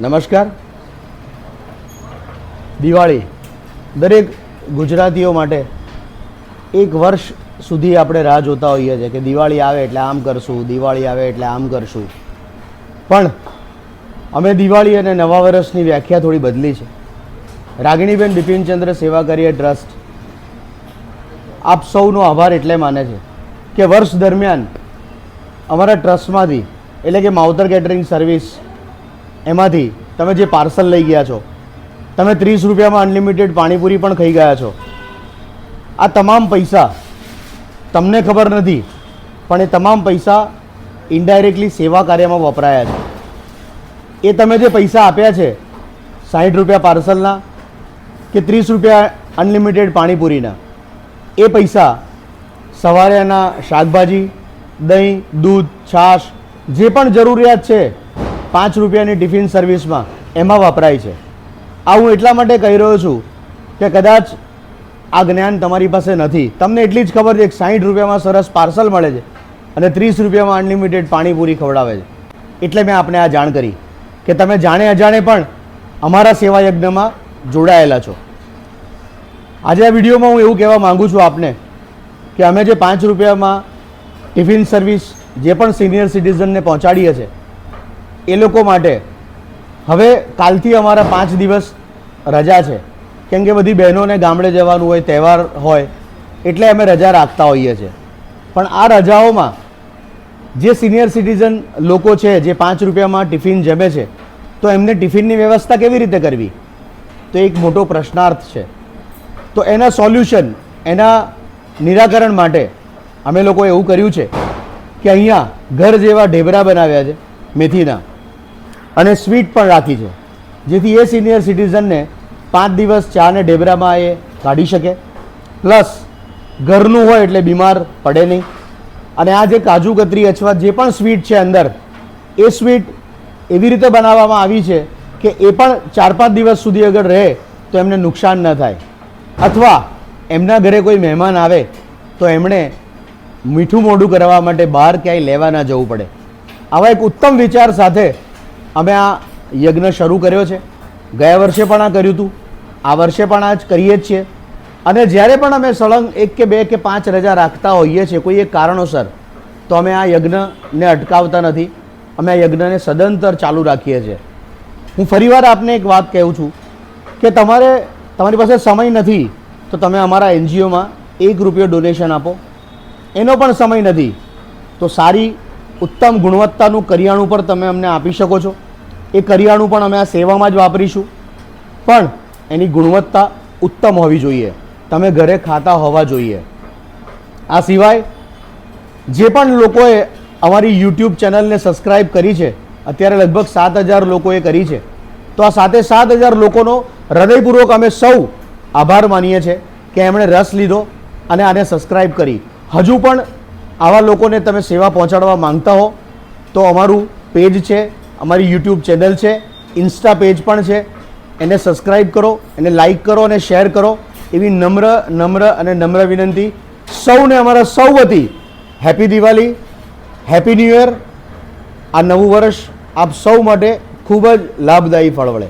નમસ્કાર. દિવાળી દરેક ગુજરાતીઓ માટે એક વર્ષ સુધી આપણે રાહ જોતા હોઈએ છીએ કે દિવાળી આવે એટલે આમ કરશું, દિવાળી આવે એટલે આમ કરશું. પણ અમે દિવાળી અને નવા વર્ષની વ્યાખ્યા થોડી બદલી છે. રાગિણીબેન બિપિનચંદ્ર સેવા કાર્ય ટ્રસ્ટ આપ સૌનો આભાર એટલે માને છે કે વર્ષ દરમિયાન અમારા ટ્રસ્ટમાંથી એટલે કે માવતર કેટરિંગ સર્વિસ એમાંથી તમે જે પાર્સલ લઈ ગયા છો, તમે 30 રૂપિયામાં અનલિમિટેડ પાણીપુરી પણ ખાઈ ગયા છો. આ તમામ પૈસા તમને ખબર નથી, પણ એ તમામ પૈસા ઇનડાયરેક્ટલી સેવા કાર્યમાં વપરાયા છે. એ તમે જે પૈસા આપ્યા છે 60 રૂપિયા પાર્સલના કે 30 રૂપિયા અનલિમિટેડ પાણીપુરીના, એ પૈસા સવારે એના શાકભાજી, દહીં, દૂધ, છાશ જે પણ જરૂરિયાત છે 5 રૂપિયાની ટિફિન સર્વિસમાં એમાં વપરાય છે. આ હું એટલા માટે કહી રહ્યો છું કે કદાચ આ જ્ઞાન તમારી પાસે નથી. તમને એટલી જ ખબર છે કે 60 રૂપિયામાં સરસ પાર્સલ મળે છે અને 30 રૂપિયામાં અનલિમિટેડ પાણીપુરી ખવડાવે છે. એટલે મેં આપને આ જાણ કરી કે તમે જાણે અજાણે પણ અમારા સેવા યજ્ઞમાં જોડાયેલા છો. આજે આ વિડીયોમાં હું એવું કહેવા માગું છું આપને કે અમે જે 5 રૂપિયામાં ટિફિન સર્વિસ જે પણ સિનિયર સિટીઝનને પહોંચાડીએ છીએ એ લોકો માટે હવે કાલથી અમારા 5 દિવસ રજા છે. કેમ કે બધી બહેનોને ગામડે જવાનું હોય, તહેવાર હોય, એટલે અમે રજા રાખતા હોઈએ છીએ. પણ આ રજાઓમાં જે સિનિયર સિટીઝન લોકો છે જે 5 રૂપિયામાં ટિફિન જમે છે, તો એમને ટિફિનની વ્યવસ્થા કેવી રીતે કરવી, તો એક મોટો પ્રશ્નાર્થ છે. તો એના સોલ્યુશન, એના નિરાકરણ માટે અમે લોકો એવું કર્યું છે કે અહીંયા ઘર જેવા ઢેબરા બનાવ્યા છે મેથીના, અને સ્વીટ પણ રાખી છે, જેથી એ સિનિયર સિટીઝનને 5 દિવસ ચા ને ઢેબરામાં એ કાઢી શકે, પ્લસ ઘરનું હોય એટલે બીમાર પડે નહીં. અને આ જે કાજુ કતરી અથવા જે પણ સ્વીટ છે અંદર, એ સ્વીટ એવી રીતે બનાવવામાં આવી છે કે એ પણ 4-5 દિવસ સુધી અગર રહે તો એમને નુકસાન ન થાય, અથવા એમના ઘરે કોઈ મહેમાન આવે તો એમણે મીઠું મોઢું કરવા માટે બહાર ક્યાંય લેવા ના જવું પડે. આવા એક ઉત્તમ વિચાર સાથે અમે આ યજ્ઞ શરૂ કર્યો છે. ગયા વર્ષે પણ આ કર્યું હતું, આ વર્ષે પણ આ જ કરીએ જ છીએ. અને જ્યારે પણ અમે સળંગ 1 કે 2 કે 5 રજા રાખતા હોઈએ છીએ કોઈ એક કારણોસર, તો અમે આ યજ્ઞને અટકાવતા નથી. અમે આ યજ્ઞને સદંતર ચાલુ રાખીએ છીએ. હું ફરીવાર આપને એક વાત કહું છું કે તમારી પાસે સમય નથી તો તમે અમારા NGOમાં 1 રૂપિયો ડોનેશન આપો. એનો પણ સમય નથી તો સારી ઉત્તમ ગુણવત્તાનું કરિયાણું પણ તમે અમને આપી શકો છો. એ કરિયાણું પણ અમે આ સેવામાં જ વાપરીશું, પણ એની ગુણવત્તા ઉત્તમ હોવી જોઈએ, તમે ઘરે ખાતા હોવા જોઈએ. આ સિવાય જે પણ લોકોએ અમારી YouTube ચેનલને સબસ્ક્રાઈબ કરી છે, અત્યારે લગભગ 7000 લોકોએ કરી છે, તો આ 7000 લોકોનો હૃદયપૂર્વક અમે સૌ આભાર માનીએ છીએ કે એમણે રસ લીધો અને આને સબસ્ક્રાઈબ કરી. હજુ પણ આવા લોકોને તમે સેવા પહોંચાડવા માંગતા હો તો અમારું પેજ છે, અમારી YouTube ચેનલ છે, ઇન્સ્ટા પેજ પણ છે, એને સબસ્ક્રાઈબ કરો, એને લાઈક કરો અને શેર કરો. એવી નમ્ર વિનંતી. સૌને અમારા સૌ વતી happy Diwali, happy new year. આ નવું વર્ષ આપ સૌ માટે ખૂબ જ લાભદાયી ફળ વળે.